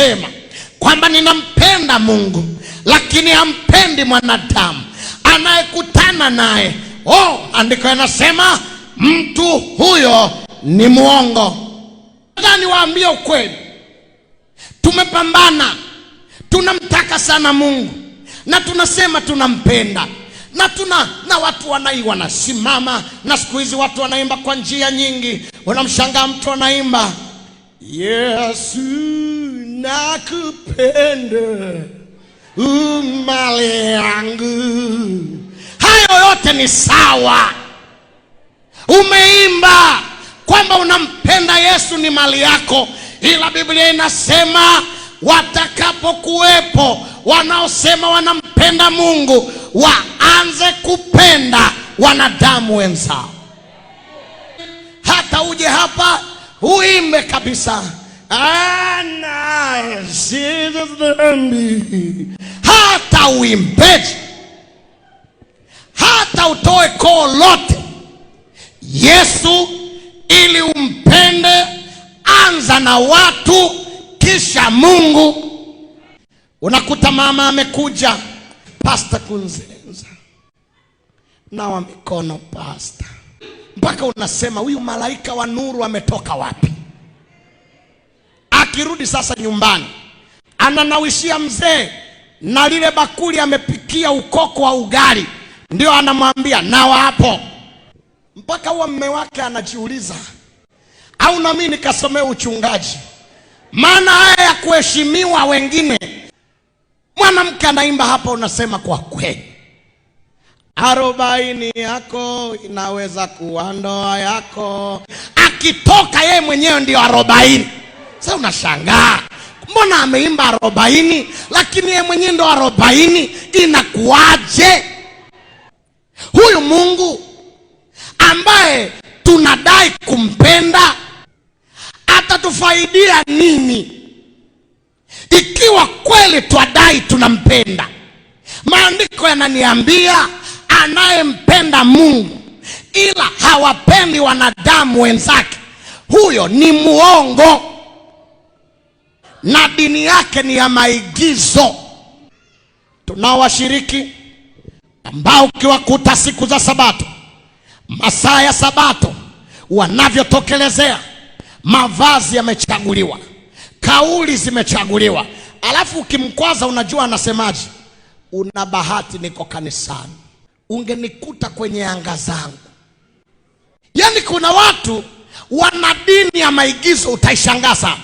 anasema kwamba ninampenda Mungu lakini hampendi mwanadamu anayekutana naye, andiko yanasema mtu huyo ni muongo. Ndani waambie ukweli, tumepambana, tunamtaka sana Mungu na tunasema tunampenda, na watu wanasimama, na siku hizi watu wanaimba kwa njia nyingi. Unamshangaa mtu anaimba Yesu nakupenda mali yangu. Hayo yote ni sawa, umeimba kwamba unampenda Yesu, ni mali yako, ila Biblia inasema watakapokuwepo wanaosema wanampenda Mungu waanze kupenda wanadamu wenzao. Hata uje hapa uimbe kabisa hata uimbeje, hata utoe koo lote, Yesu ili umpende, anza na watu kisha Mungu. Unakuta mama amekuja, Pastor Kunzenza, nawa mikono pastor, mpaka unasema huyu malaika wa nuru ametoka wapi? Akirudi sasa nyumbani ananawishia mzee na lile bakuli amepikia ukoko wa ugali, ndio anamwambia nawa hapo. Mpaka huwa mume wake anajiuliza, au na mimi nikasomea uchungaji? Maana haya ya kuheshimiwa wengine. Mwanamke anaimba hapa, unasema kwa kweli 40 yako inaweza kuwa ndoa yako. Akitoka yeye mwenyewe ndio 40. Sasa unashangaa, mbona ameimba 40 lakini yeye mwenyewe ndio 40? Inakuaje? Huyu Mungu ambaye tunadai kumpenda atatufaidia nini ikiwa kweli twadai tunampenda? Maandiko yananiambia anayempenda Mungu ila hawapendi wanadamu wenzake, huyo ni muongo na dini yake ni ya maigizo. Tunao washiriki ambao ukiwakuta siku za Sabato, masaa ya Sabato, wanavyotokelezea, mavazi yamechaguliwa, kauli zimechaguliwa, alafu ukimkwaza unajua anasemaje? Una bahati niko kanisani, ungenikuta kwenye anga zangu. Yani kuna watu wana dini ya maigizo, utaishangaa sana.